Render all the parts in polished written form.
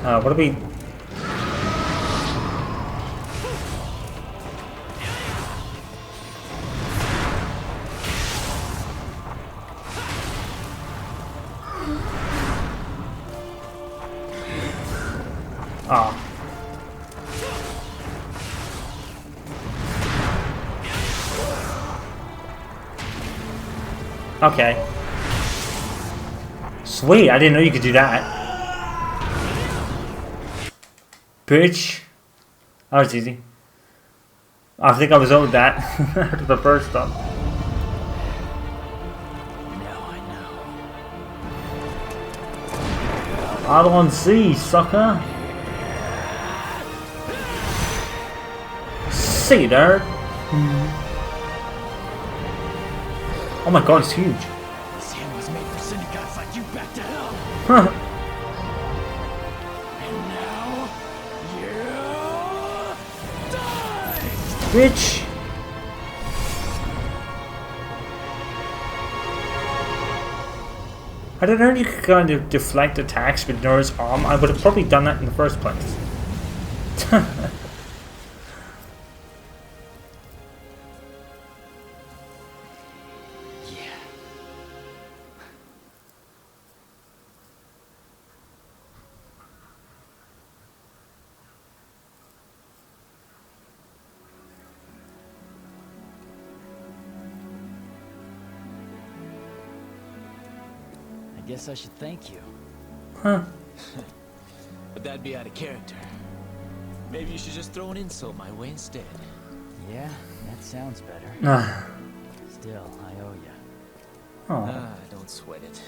What are we... Oh. Okay. Sweet, I didn't know you could do that. Bitch. That was easy. I think I was owed that after the first time. Now I know. I don't see, sucker. See there. Oh my god, it's huge. This hand was made for syndicates like you back to hell. And now you die. Bitch. I don't know if you could kind of deflect attacks with Nora's arm. I would have probably done that in the first place. I guess I should thank you. Huh. But that'd be out of character. Maybe you should just throw an insult my way instead. Yeah, that sounds better. Ah. Still, I owe you. Oh. Don't sweat it.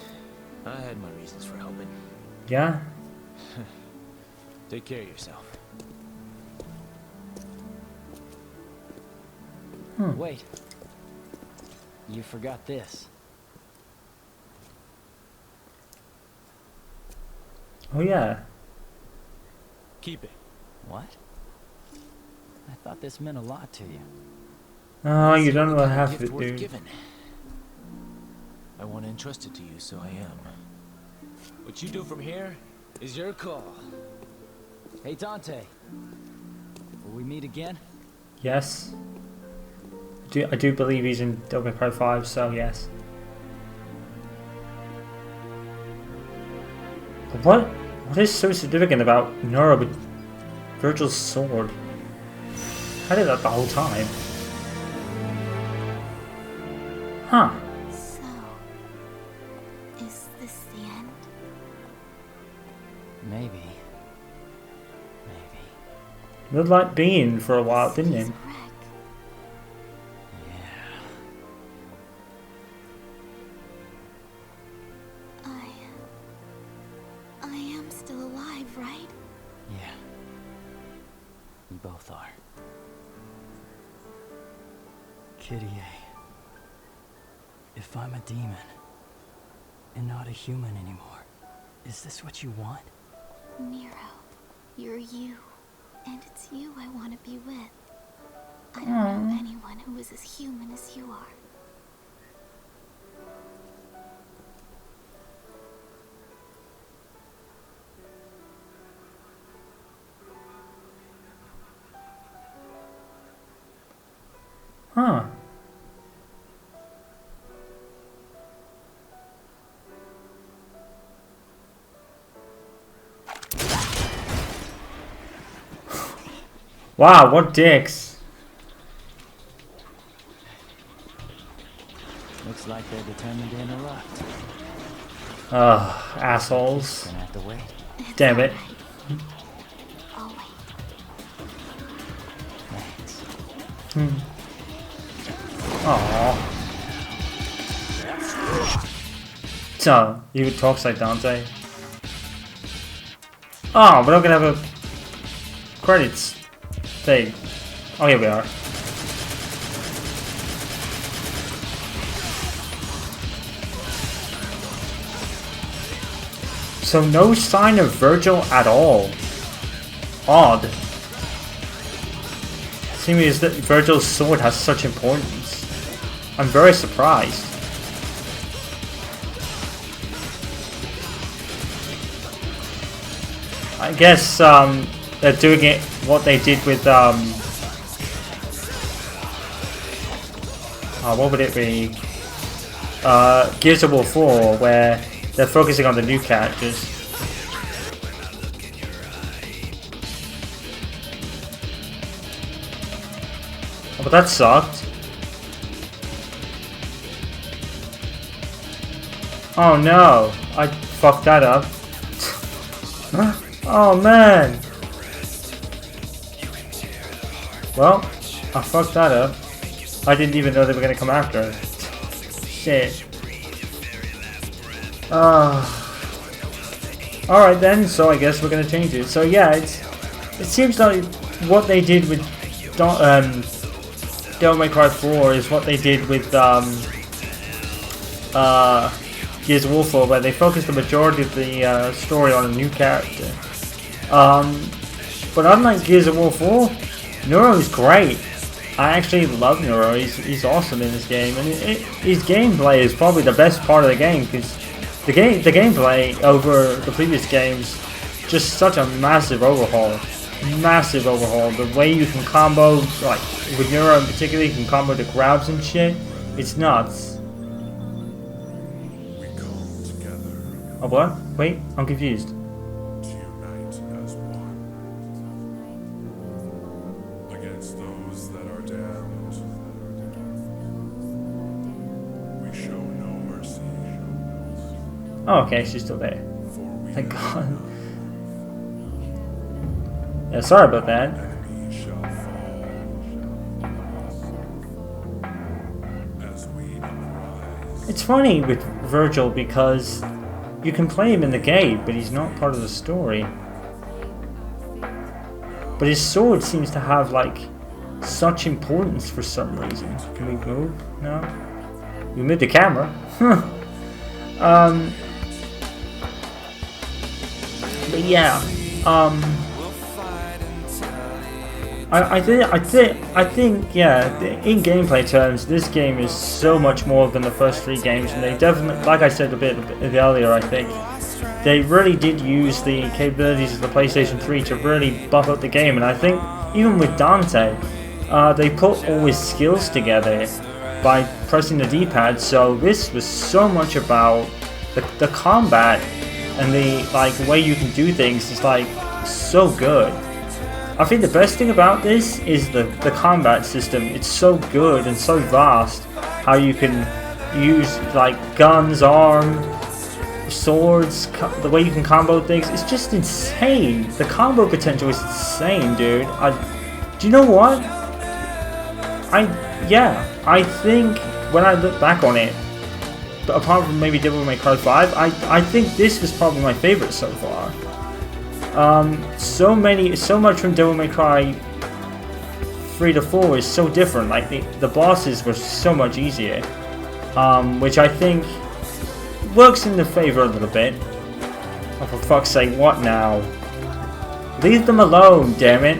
I had my reasons for helping. Yeah? Take care of yourself. Wait. You forgot this. Oh yeah. Keep it. What? I thought this meant a lot to you. Oh, you don't know what Gift happened, worth dude. giving. I want to entrust it to you, so I am. What you do from here is your call. Hey, Dante. Will we meet again? Yes. I do believe he's in Devil May Cry 5, so yes. But what is so significant about Nora with Virgil's sword? I did that the whole time. Huh. So, is this the end? Maybe. Maybe. Looked like being for a while, didn't He's it? a wreck. Yeah. I am still alive, right? Yeah. We both are. Kitty A. If I'm a demon and not a human anymore, is this what you want? Nero, you're you. And it's you I want to be with. I don't know anyone who is as human as you are. Huh. Wow, what dicks. Looks like they're determined to interrupt. Ugh, assholes. Gonna have to wait. Damn it. I'll wait. Thanks. Aww. So, you talk like Dante. Oh, we're not gonna have a credits thing. Oh, here we are. So no sign of Virgil at all. Odd. Seeming as that Virgil's sword has such importance. I'm very surprised. I guess they're doing it what they did with what would it be? Gears of War 4, where they're focusing on the new characters. Oh, but that sucked. Oh no, I fucked that up. Oh man. Well, I fucked that up. I didn't even know they were gonna come after us. Shit. Alright then, so I guess we're gonna change it. So yeah, it seems like what they did with Devil May Cry 4 is what they did with Gears of War 4, where they focused the majority of the story on a new character. But unlike Gears of War 4, Nero is great. I actually love Nero. He's awesome in this game, and his gameplay is probably the best part of the game, because the gameplay over the previous games, just such a massive overhaul. Massive overhaul. The way you can combo, like with Nero in particular, you can combo the grabs and shit. It's nuts. Oh what? Wait, I'm confused. Oh, okay, she's still there. Thank God. Yeah, sorry about that. It's funny with Virgil because you can play him in the game, but he's not part of the story. But his sword seems to have like such importance for some reason. Can we move? No? We moved the camera. But yeah, I think, yeah, in gameplay terms, this game is so much more than the first 3 games, and they definitely, like I said a bit earlier, I think they really did use the capabilities of the PlayStation 3 to really buff up the game. And I think even with Dante, they put all his skills together by pressing the D-pad. So this was so much about the combat. And the way you can do things is like so good. I think the best thing about this is the combat system. It's so good and so vast. How you can use like guns, arm, swords, the way you can combo things. It's just insane. The combo potential is insane, dude. Do you know what? I think when I look back on it, apart from maybe Devil May Cry 5, I think this was probably my favorite so far. So much from Devil May Cry 3 to 4 is so different. Like the bosses were so much easier, which I think works in the favor a little bit. Oh, for fuck's sake, what now? Leave them alone, damn it.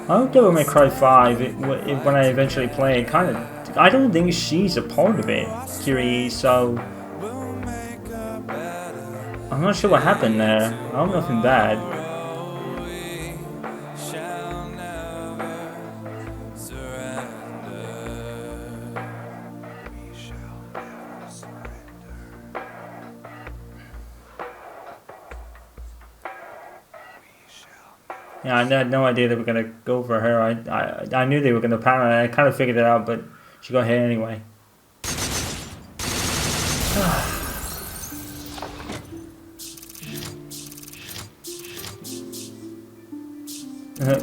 I hope Devil May Cry 5, when I eventually play it, I don't think she's a part of it, Kiri, so I'm not sure what happened there. I hope nothing bad. Yeah, I had no idea they were gonna go for her. I knew they were gonna pan her. I kind of figured it out, but she got hit anyway.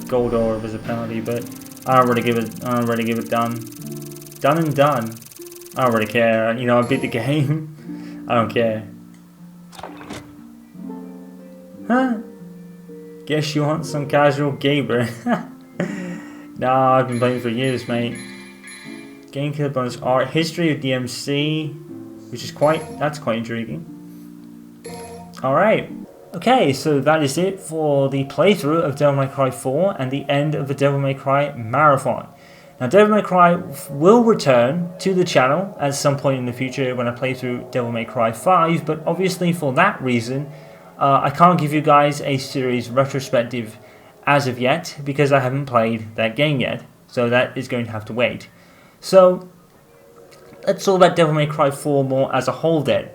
Gold orb was a penalty, but I don't really give it done. Done and done. I don't really care. You know, I beat the game. I don't care. Huh? Guess you want some casual gamer. Nah, I've been playing for years, mate. Game killer bonus art, history of DMC, which is that's quite intriguing. Alright, Okay, so that is it for the playthrough of Devil May Cry 4 and the end of the Devil May Cry marathon. Now, Devil May Cry will return to the channel at some point in the future when I play through Devil May Cry 5, but obviously for that reason, I can't give you guys a series retrospective as of yet because I haven't played that game yet, so that is going to have to wait. So, let's talk about Devil May Cry 4 more as a whole then.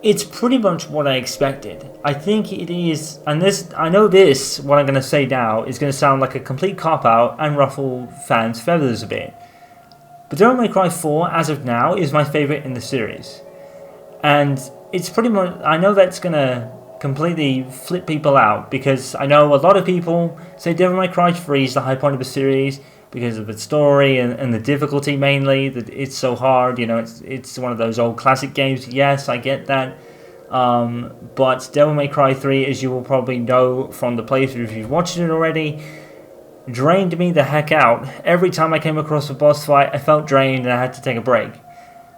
It's pretty much what I expected. I think it is, and I know what I'm going to say now, is going to sound like a complete cop-out and ruffle fans' feathers a bit. But Devil May Cry 4, as of now, is my favourite in the series. And it's pretty much, I know that's going to completely flip people out, because I know a lot of people say Devil May Cry 3 is the high point of the series, because of its story and the difficulty mainly, that it's so hard, you know, it's one of those old classic games. Yes, I get that. But Devil May Cry 3, as you will probably know from the playthrough if you've watched it already, drained me the heck out. Every time I came across a boss fight, I felt drained and I had to take a break.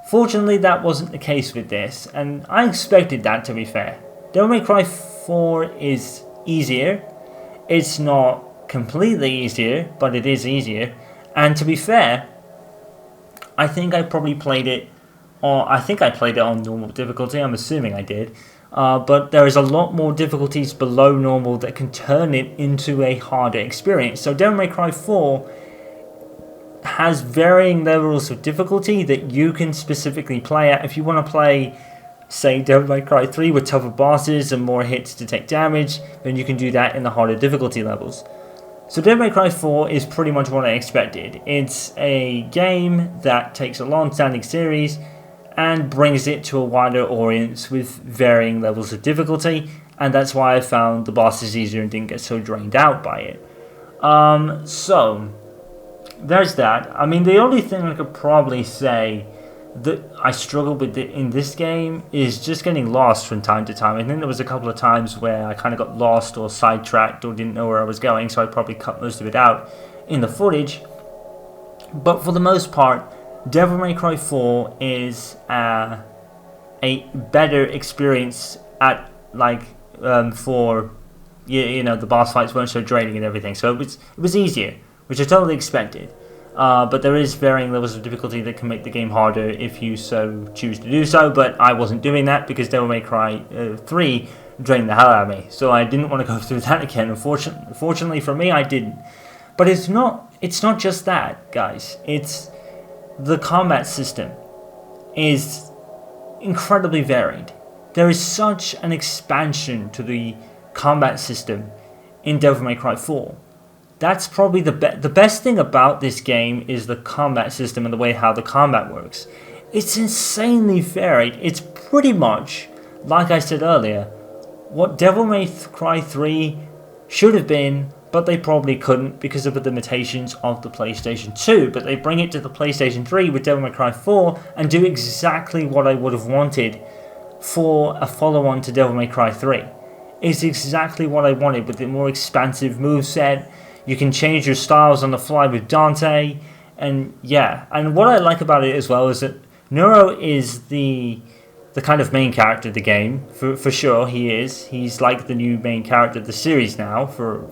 Fortunately, that wasn't the case with this, and I expected that, to be fair. Devil May Cry 4 is easier. It's not completely easier, but it is easier. And to be fair, I think I probably played it on normal difficulty. I'm assuming I did. But there is a lot more difficulties below normal that can turn it into a harder experience. So Devil May Cry 4 has varying levels of difficulty that you can specifically play at. If you want to play, say, Devil May Cry 3 with tougher bosses and more hits to take damage, then you can do that in the harder difficulty levels. So Devil May Cry 4 is pretty much what I expected. It's a game that takes a long-standing series and brings it to a wider audience with varying levels of difficulty, and that's why I found the bosses easier and didn't get so drained out by it. So, there's that. I mean, the only thing I could probably say that I struggled with in this game is just getting lost from time to time. I think there was a couple of times where I kind of got lost or sidetracked or didn't know where I was going, so I probably cut most of it out in the footage. But for the most part, Devil May Cry 4 is a better experience at, like, for, you know, the boss fights weren't so draining and everything, so it was easier, which I totally expected. But there is varying levels of difficulty that can make the game harder if you so choose to do so, but I wasn't doing that because Devil May Cry 3 drained the hell out of me, so I didn't want to go through that again. Unfortunately for me, I didn't. But it's not just that, guys. It's the combat system is incredibly varied. There is such an expansion to the combat system in Devil May Cry 4. That's probably the best thing about this game is the combat system and the way how the combat works. It's insanely varied. It's pretty much, like I said earlier, what Devil May Cry 3 should have been, but they probably couldn't because of the limitations of the PlayStation 2. But they bring it to the PlayStation 3 with Devil May Cry 4 and do exactly what I would have wanted for a follow-on to Devil May Cry 3. It's exactly what I wanted with the more expansive moveset. You can change your styles on the fly with Dante, and yeah. And what I like about it as well is that Nero is the kind of main character of the game, for sure. He's like the new main character of the series now for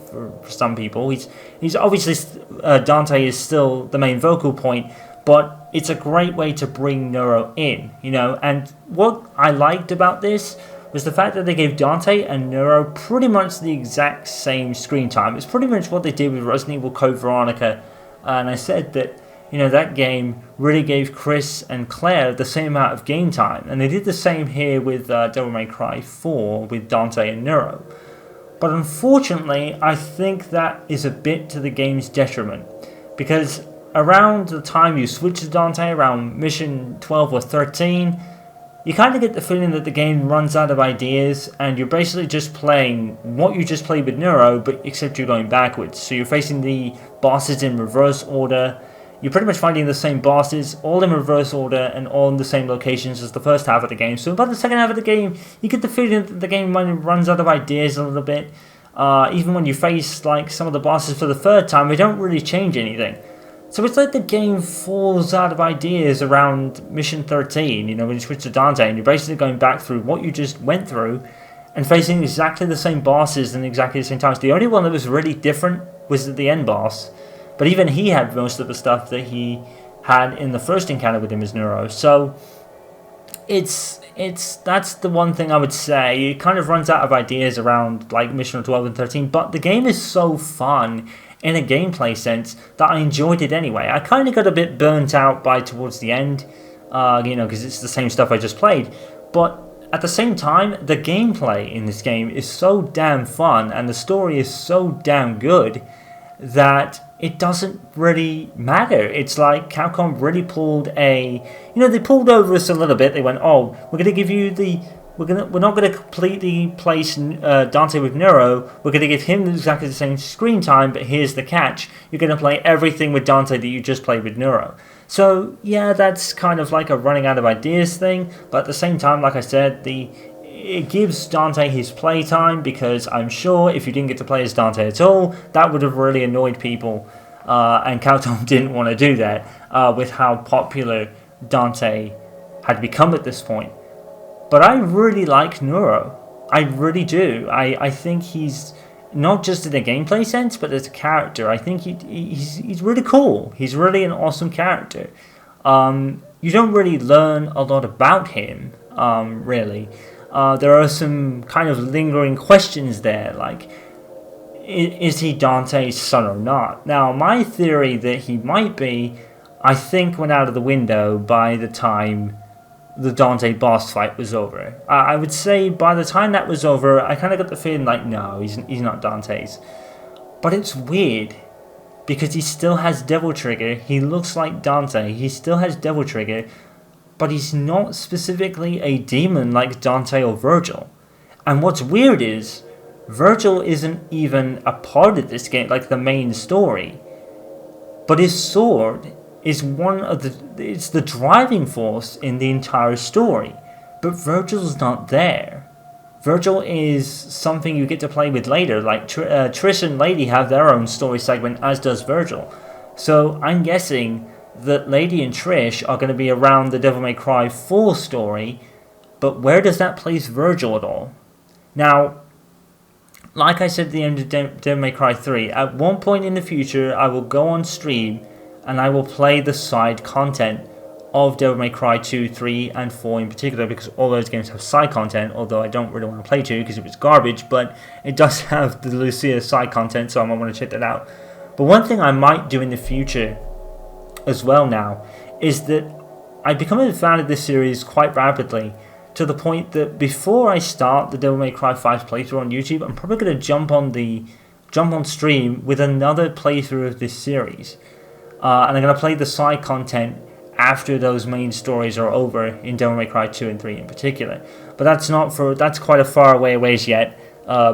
some people. He's obviously Dante is still the main focal point, but it's a great way to bring Nero in, you know. And what I liked about this was the fact that they gave Dante and Nero pretty much the exact same screen time. It's pretty much what they did with Resident Evil Code Veronica, and I said that, you know, that game really gave Chris and Claire the same amount of game time, and they did the same here with Devil May Cry 4 with Dante and Nero. But unfortunately, I think that is a bit to the game's detriment, because around the time you switch to Dante, around mission 12 or 13, you kind of get the feeling that the game runs out of ideas and you're basically just playing what you just played with Nero, but except you're going backwards. So you're facing the bosses in reverse order. You're pretty much finding the same bosses, all in reverse order and all in the same locations as the first half of the game. So by the second half of the game, you get the feeling that the game runs out of ideas a little bit. Even when you face like some of the bosses for the third time, they don't really change anything. So it's like the game falls out of ideas around mission 13, you know, when you switch to Dante and you're basically going back through what you just went through, and facing exactly the same bosses in exactly the same times. The only one that was really different was the end boss, but even he had most of the stuff that he had in the first encounter with him as Neuro. So that's the one thing I would say. It kind of runs out of ideas around like Mission 12 and 13, but the game is so fun in a gameplay sense that I enjoyed it anyway. I kind of got a bit burnt out by towards the end, because it's the same stuff I just played, but at the same time, the gameplay in this game is so damn fun and the story is so damn good that it doesn't really matter. It's like Capcom really pulled they pulled over us a little bit. They went, oh, we're going to give you we're not going to completely place Dante with Neuro. We're going to give him exactly the same screen time, but here's the catch. You're going to play everything with Dante that you just played with Neuro. So, yeah, that's kind of like a running out of ideas thing, but at the same time, like I said, it gives Dante his playtime, because I'm sure if you didn't get to play as Dante at all, that would have really annoyed people, and Capcom didn't want to do that with how popular Dante had become at this point. But I really like Neuro. I really do. I think he's not just in a gameplay sense, but as a character, I think he's really cool. He's really an awesome character. You don't really learn a lot about him, really. There are some kind of lingering questions there, like, is he Dante's son or not? Now, my theory that he might be, I think went out of the window by the time the Dante boss fight was over. I would say by the time that was over, I kind of got the feeling like, no, he's not Dante's. But it's weird, because he still has Devil Trigger. He looks like Dante. He still has Devil Trigger, but he's not specifically a demon like Dante or Virgil. And what's weird is, Virgil isn't even a part of this game, like the main story. But his sword is it's the driving force in the entire story. But Virgil's not there. Virgil is something you get to play with later, like Trish and Lady have their own story segment, as does Virgil. So I'm guessing that Lady and Trish are going to be around the Devil May Cry 4 story, but where does that place Virgil at all? Now, like I said at the end of Devil May Cry 3, at one point in the future I will go on stream and I will play the side content of Devil May Cry 2, 3, and 4 in particular, because all those games have side content, although I don't really want to play 2 because it was garbage, but it does have the Lucia side content, so I might want to check that out. But one thing I might do in the future as well now is that I become a fan of this series quite rapidly, to the point that before I start the Devil May Cry 5 playthrough on YouTube, I'm probably going to jump on stream with another playthrough of this series. And I'm going to play the side content after those main stories are over in Devil May Cry 2 and 3 in particular. But that's quite a far ways yet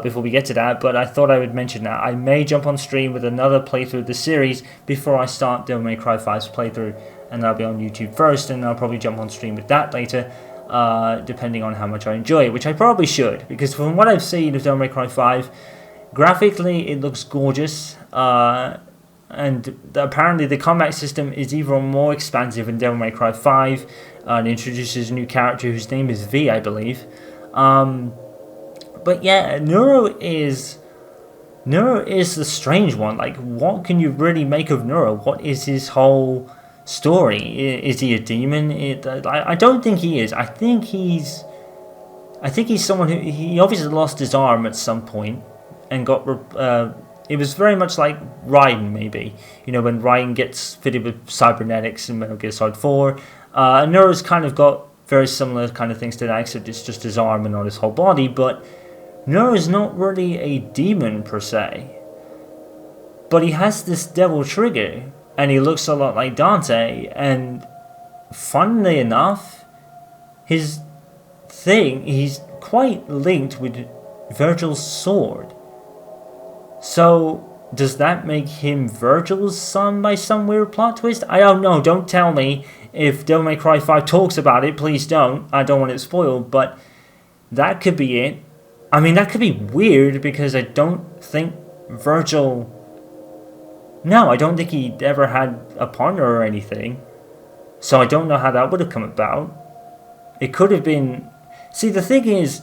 before we get to that, but I thought I would mention that. I may jump on stream with another playthrough of the series before I start Devil May Cry 5's playthrough, and that'll be on YouTube first, and I'll probably jump on stream with that later, depending on how much I enjoy it, which I probably should, because from what I've seen of Devil May Cry 5, graphically it looks gorgeous, and apparently the combat system is even more expansive in Devil May Cry 5. It introduces a new character whose name is V, I believe. But yeah, Neuro is the strange one. Like, what can you really make of Neuro? What is his whole story? Is he a demon? I don't think he is. I think he's someone who, he obviously lost his arm at some point and got it was very much like Raiden, maybe. You know, when Raiden gets fitted with cybernetics in Metal Gear Solid 4. Neuro's kind of got very similar kind of things to that, except it's just his arm and not his whole body. But Neuro's not really a demon, per se. But he has this Devil Trigger, and he looks a lot like Dante. And funnily enough, he's quite linked with Virgil's sword. So, does that make him Virgil's son by some weird plot twist? I don't know. Don't tell me. If Devil May Cry 5 talks about it, please don't. I don't want it spoiled, but that could be it. I mean, that could be weird, because I don't think Virgil... No, I don't think he ever had a partner or anything. So I don't know how that would have come about. It could have been... See, the thing is,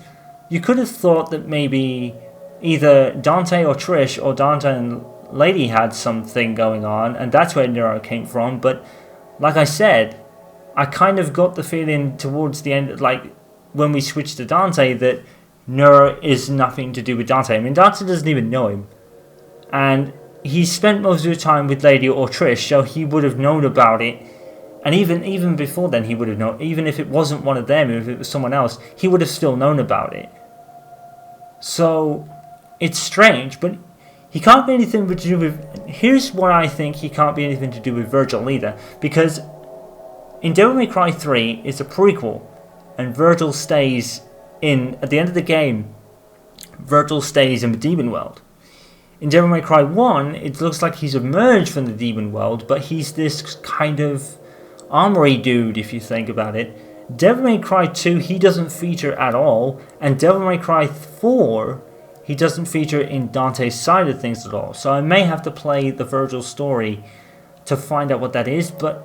you could have thought that maybe either Dante or Trish or Dante and Lady had something going on, and that's where Nero came from. But like I said, I kind of got the feeling towards the end, like when we switched to Dante, that Nero is nothing to do with Dante. I mean, Dante doesn't even know him, and he spent most of the time with Lady or Trish, so he would have known about it. And even before then, he would have known. Even if it wasn't one of them, if it was someone else, he would have still known about it. So it's strange, but he can't be anything to do with... Here's what I think he can't be anything to do with Virgil either. Because in Devil May Cry 3, it's a prequel. And Virgil stays in... At the end of the game, Virgil stays in the demon world. In Devil May Cry 1, it looks like he's emerged from the demon world. But he's this kind of armory dude, if you think about it. Devil May Cry 2, he doesn't feature at all. And Devil May Cry 4... he doesn't feature in Dante's side of things at all. So I may have to play the Virgil story to find out what that is, but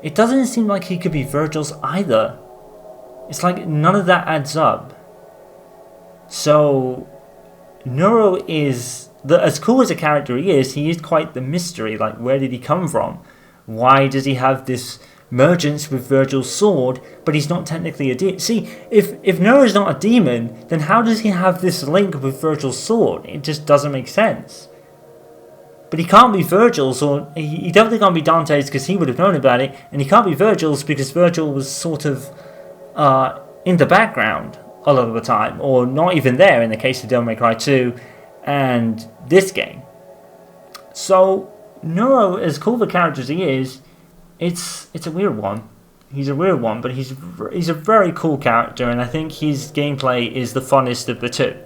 it doesn't seem like he could be Virgil's either. It's like none of that adds up. So Nero is, as cool as a character he is quite the mystery. Like, where did he come from? Why does he have this mergence with Virgil's sword, but he's not technically a demon? See, if Nero's not a demon, then how does he have this link with Virgil's sword? It just doesn't make sense. But he can't be Virgil's, or he definitely can't be Dante's because he would have known about it, and he can't be Virgil's because Virgil was sort of in the background a lot of the time, or not even there in the case of Devil May Cry 2 and this game. So Nero, as cool of a character as he is, it's a weird one. He's a weird one, but he's a very cool character, and I think his gameplay is the funnest of the two.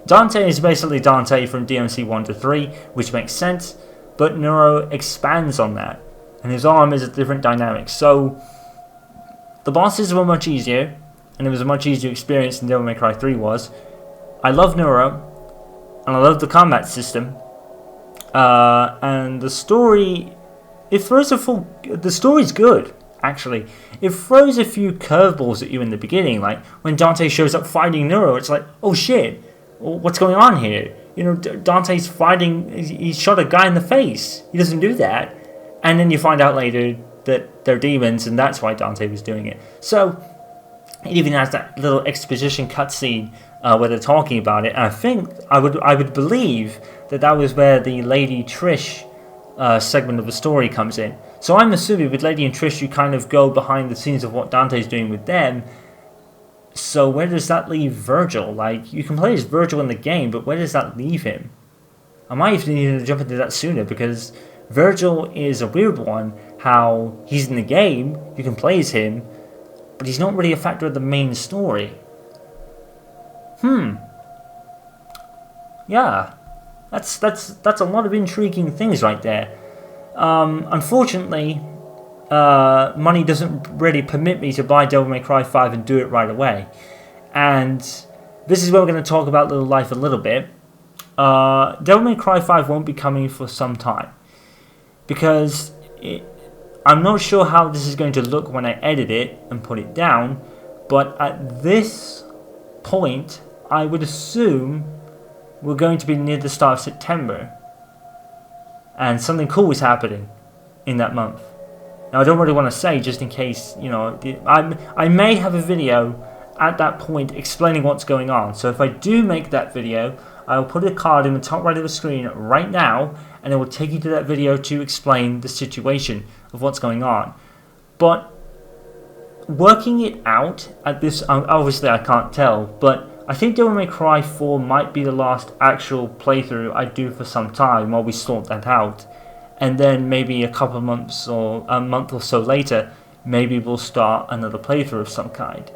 Dante is basically Dante from DMC 1 to 3, which makes sense, but Nero expands on that, and his arm is a different dynamic. So the bosses were much easier, and it was a much easier experience than Devil May Cry 3 was. I love Nero, and I love the combat system, and the story... the story's good, actually. It throws a few curveballs at you in the beginning, like when Dante shows up fighting Nero, it's like, oh shit, what's going on here? You know, Dante's fighting, he shot a guy in the face. He doesn't do that. And then you find out later that they're demons, and that's why Dante was doing it. So, it even has that little exposition cutscene where they're talking about it, and I think, I would believe that was where the Lady Trish segment of the story comes in. So I'm assuming with Lady and Trish you kind of go behind the scenes of what Dante's doing with them. So where does that leave Virgil? Like, you can play as Virgil in the game, but where does that leave him? I might even need to jump into that sooner, because Virgil is a weird one. How he's in the game, you can play as him, but he's not really a factor of the main story. Yeah. That's a lot of intriguing things right there. Unfortunately, money doesn't really permit me to buy Devil May Cry 5 and do it right away. And this is where we're going to talk about Little Life a little bit. Devil May Cry 5 won't be coming for some time, because I'm not sure how this is going to look when I edit it and put it down, but at this point, I would assume we're going to be near the start of September, and something cool is happening in that month. Now, I don't really want to say, just in case, you know, I may have a video at that point explaining what's going on. So if I do make that video, I'll put a card in the top right of the screen right now, and it will take you to that video to explain the situation of what's going on. But working it out at this, obviously I can't tell, but I think Devil May Cry 4 might be the last actual playthrough I do for some time while we sort that out. And then maybe a couple of months or a month or so later, maybe we'll start another playthrough of some kind.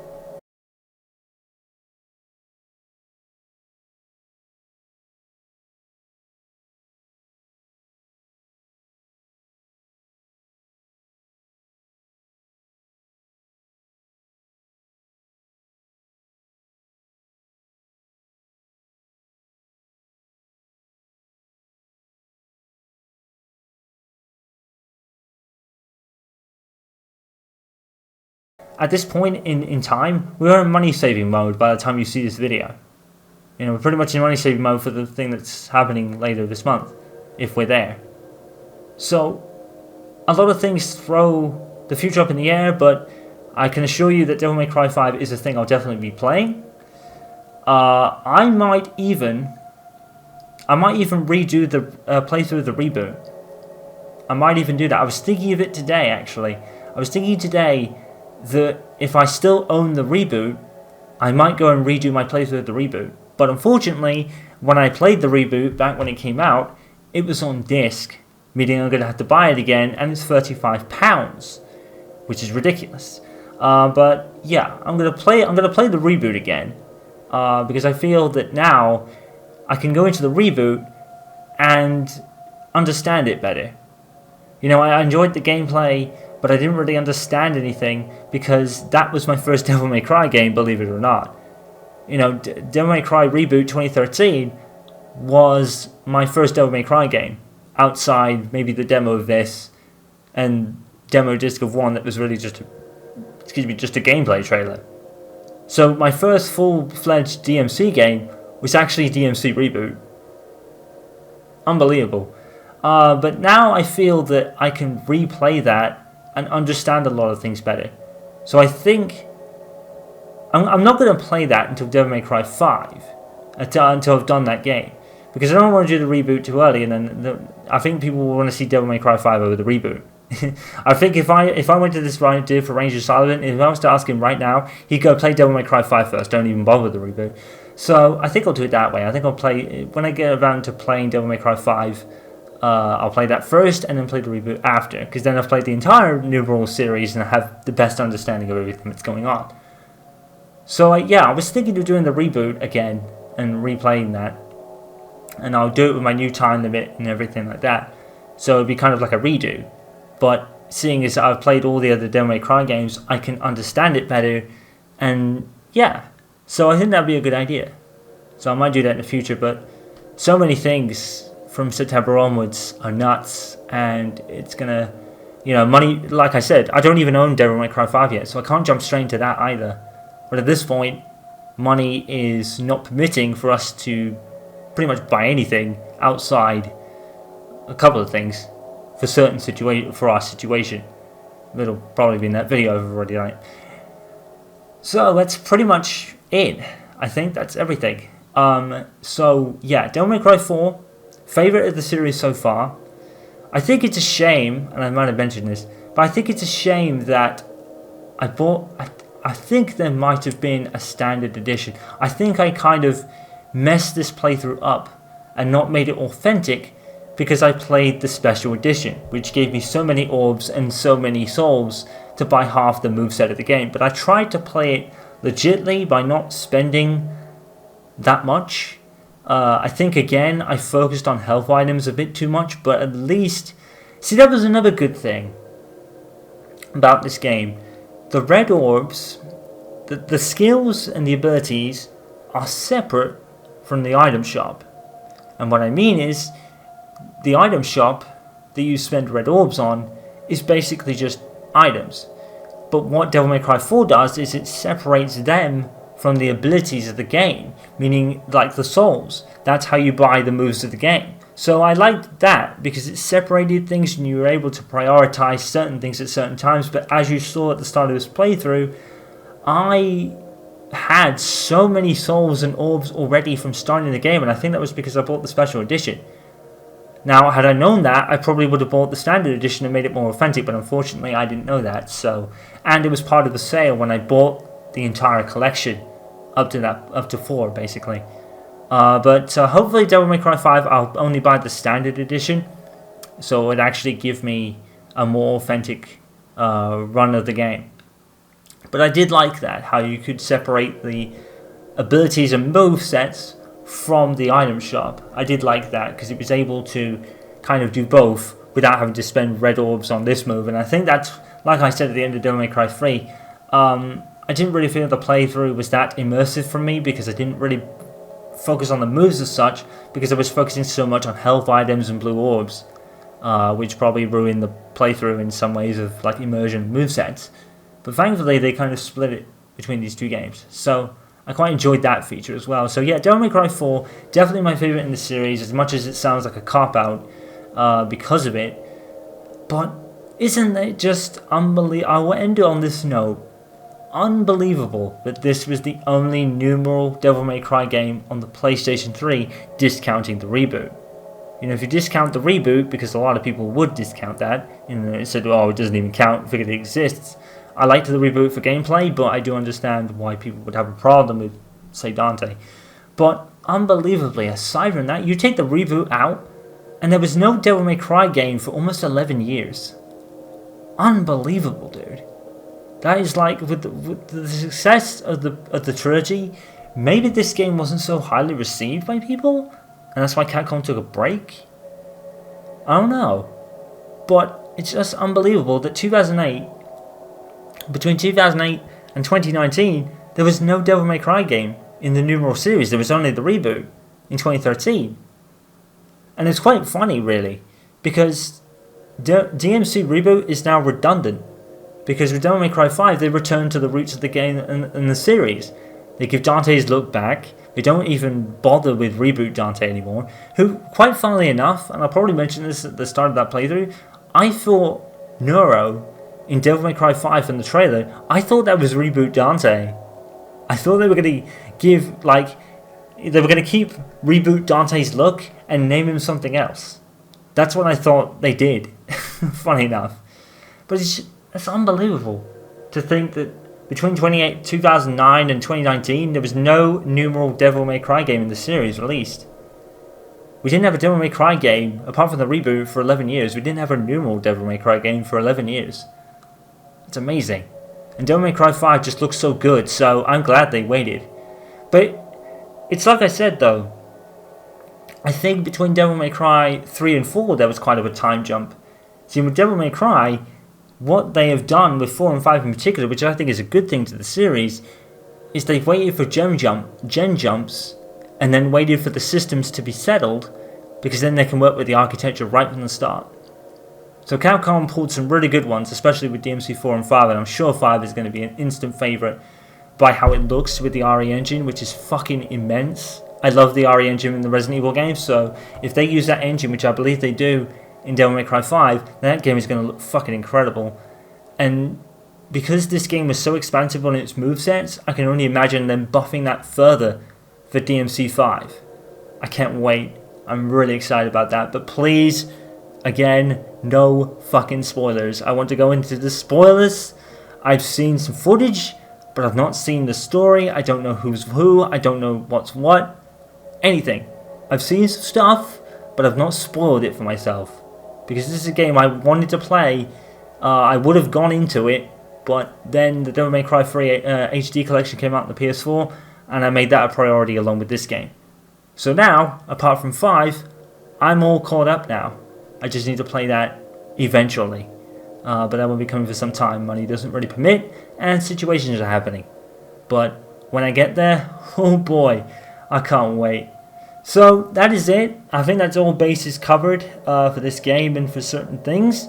At this point in time, we are in money saving mode by the time you see this video. You know, we're pretty much in money saving mode for the thing that's happening later this month, if we're there. So, a lot of things throw the future up in the air, but I can assure you that Devil May Cry 5 is a thing I'll definitely be playing. I might even redo the playthrough of the reboot. I might even do that. I was thinking of it today, actually. I was thinking today that if I still own the reboot, I might go and redo my playthrough of the reboot. But unfortunately, when I played the reboot back when it came out, it was on disc, meaning I'm going to have to buy it again, and it's £35, which is ridiculous. But yeah, I'm going to play the reboot again, because I feel that now I can go into the reboot and understand it better. You know, I enjoyed the gameplay, but I didn't really understand anything because that was my first Devil May Cry game, believe it or not. You know, Devil May Cry Reboot 2013 was my first Devil May Cry game, outside maybe the demo of this and demo disc of 1 that was really just a gameplay trailer. So my first full-fledged DMC game was actually DMC Reboot. Unbelievable. But now I feel that I can replay that and understand a lot of things better. So I think I'm not going to play that until Devil May Cry 5, until I've done that game, because I don't want to do the reboot too early, and then I think people will want to see Devil May Cry 5 over the reboot. I think if I went to this idea for Ranger Sullivan, if I was to ask him right now, he'd go play Devil May Cry 5 first, don't even bother with the reboot. So I think I'll do it that way. I think I'll play, when I get around to playing Devil May Cry 5, I'll play that first and then play the reboot after, because then I've played the entire New World series and I have the best understanding of everything that's going on. So yeah, I was thinking of doing the reboot again and replaying that, and I'll do it with my new time limit and everything like that, so it'd be kind of like a redo. But seeing as I've played all the other Devil May Cry games, I can understand it better, and yeah, so I think that'd be a good idea. So I might do that in the future, but so many things from September onwards are nuts, and it's gonna, you know, money, like I said, I don't even own Devil May Cry 5 yet, so I can't jump straight into that either. But at this point, money is not permitting for us to pretty much buy anything outside a couple of things for our situation. It'll probably be in that video I've already done it. So that's pretty much it. I think that's everything. So yeah, Devil May Cry 4, favorite of the series so far. I think it's a shame, and I might have mentioned this, but I think it's a shame that I think there might have been a standard edition. I think I kind of messed this playthrough up and not made it authentic because I played the special edition, which gave me so many orbs and so many souls to buy half the moveset of the game. But I tried to play it legitly by not spending that much. I think again I focused on health items a bit too much, but at least, see, that was another good thing about this game. The red orbs, the skills and the abilities are separate from the item shop. And what I mean is, the item shop that you spend red orbs on is basically just items. But what Devil May Cry 4 does is it separates them from the abilities of the game, meaning like the souls. That's how you buy the moves of the game. So I liked that because it separated things and you were able to prioritize certain things at certain times. But as you saw at the start of this playthrough, I had so many souls and orbs already from starting the game, and I think that was because I bought the special edition. Now, had I known that, I probably would have bought the standard edition and made it more authentic, but unfortunately I didn't know that. So, and it was part of the sale when I bought the entire collection up to 4 basically. But hopefully Devil May Cry 5 I'll only buy the standard edition, so it would actually give me a more authentic run of the game. But I did like that, how you could separate the abilities and movesets from the item shop. I did like that because it was able to kind of do both without having to spend red orbs on this move. And I think that's, like I said at the end of Devil May Cry 3, I didn't really feel the playthrough was that immersive for me because I didn't really focus on the moves as such, because I was focusing so much on health items and blue orbs, which probably ruined the playthrough in some ways of like immersion movesets. But thankfully they kind of split it between these two games. So I quite enjoyed that feature as well. So yeah, Devil May Cry 4, definitely my favourite in the series, as much as it sounds like a cop-out because of it. But isn't it just unbelievable? I will end it on this note. Unbelievable that this was the only numeral Devil May Cry game on the PlayStation 3, discounting the reboot. You know, if you discount the reboot, because a lot of people would discount that, you know, it said, oh, it doesn't even count, figured it exists. I liked the reboot for gameplay, but I do understand why people would have a problem with, say, Dante. But unbelievably, aside from that, you take the reboot out, and there was no Devil May Cry game for almost 11 years. Unbelievable, dude. That is like, with the success of the trilogy, maybe this game wasn't so highly received by people, and that's why Capcom took a break? I don't know. But it's just unbelievable that between 2008 and 2019, there was no Devil May Cry game in the numeral series. There was only the reboot in 2013. And it's quite funny, really, because the DMC reboot is now redundant. Because with Devil May Cry 5, they return to the roots of the game and the series. They give Dante's look back. They don't even bother with Reboot Dante anymore. Who, quite funnily enough, and I'll probably mention this at the start of that playthrough, I thought Neuro in Devil May Cry 5 in the trailer, I thought that was Reboot Dante. I thought they were going to give, like, they were going to keep Reboot Dante's look and name him something else. That's what I thought they did, funny enough. But it's unbelievable to think that between 2009 and 2019, there was no numeral Devil May Cry game in the series released. We didn't have a Devil May Cry game, apart from the reboot, for 11 years. We didn't have a numeral Devil May Cry game for 11 years. It's amazing. And Devil May Cry 5 just looks so good, so I'm glad they waited. But it's like I said, though. I think between Devil May Cry 3 and 4, there was quite of a time jump. See, with Devil May Cry, what they have done with 4 and 5 in particular, which I think is a good thing to the series, is they've waited for gen jumps, and then waited for the systems to be settled, because then they can work with the architecture right from the start. So Capcom pulled some really good ones, especially with DMC 4 and 5, and I'm sure 5 is going to be an instant favourite by how it looks with the RE engine, which is fucking immense. I love the RE engine in the Resident Evil games, so if they use that engine, which I believe they do, in Devil May Cry 5, then that game is going to look fucking incredible. And because this game was so expansive on its movesets, I can only imagine them buffing that further for DMC 5. I can't wait. I'm really excited about that. But please, again, no fucking spoilers. I want to go into the spoilers. I've seen some footage, but I've not seen the story. I don't know who's who. I don't know what's what. Anything. I've seen some stuff, but I've not spoiled it for myself. Because this is a game I wanted to play. I would have gone into it, but then the Devil May Cry 3 HD collection came out on the PS4, and I made that a priority along with this game. So now, apart from 5, I'm all caught up now. I just need to play that eventually. But that will be coming for some time. Money doesn't really permit, and situations are happening. But when I get there, oh boy, I can't wait. So that is it. I think that's all bases covered for this game and for certain things.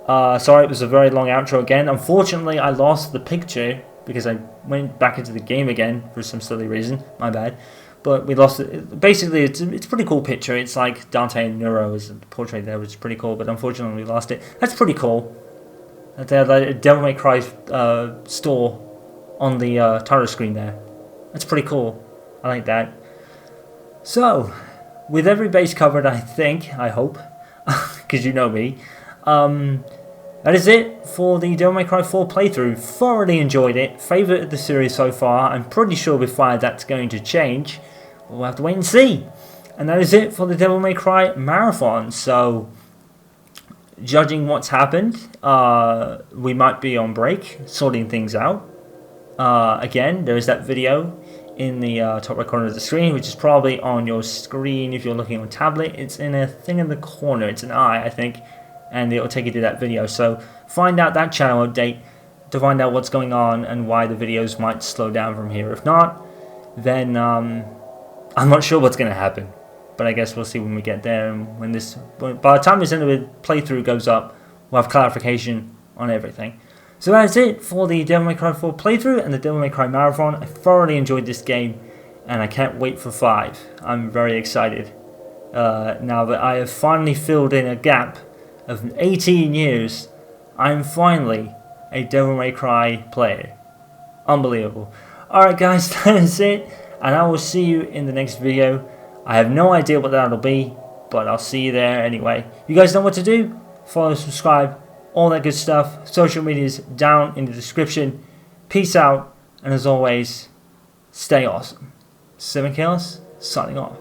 Sorry, it was a very long outro again. Unfortunately, I lost the picture because I went back into the game again for some silly reason. My bad. But we lost it. Basically, it's a pretty cool picture. It's like Dante and Neuro is portrayed there, which is pretty cool. But unfortunately, we lost it. That's pretty cool. They had a Devil May Cry store on the title screen there. That's pretty cool. I like that. So, with every base covered, I hope, because you know me, that is it for the Devil May Cry 4 playthrough. Thoroughly enjoyed it, favourite of the series so far. I'm pretty sure with 5 that's going to change. We'll have to wait and see. And that is it for the Devil May Cry marathon. So, judging what's happened, we might be on break, sorting things out. Again, there is that video in the top right corner of the screen, which is probably on your screen if you're looking on tablet. It's in a thing in the corner. It's an eye, I think, and it'll take you to that video. So find out that channel update to find out what's going on and why the videos might slow down from here. If not, then I'm not sure what's going to happen, but I guess we'll see when we get there. And by the time this end of the playthrough goes up, we'll have clarification on everything. So that's it for the Devil May Cry 4 playthrough and the Devil May Cry Marathon. I thoroughly enjoyed this game, and I can't wait for 5. I'm very excited. Now that I have finally filled in a gap of 18 years, I'm finally a Devil May Cry player. Unbelievable. Alright guys, that's it, and I will see you in the next video. I have no idea what that'll be, but I'll see you there anyway. You guys know what to do. Follow, subscribe, all that good stuff. Social media's down in the description. Peace out, and as always, stay awesome. 7 Chaos, signing off.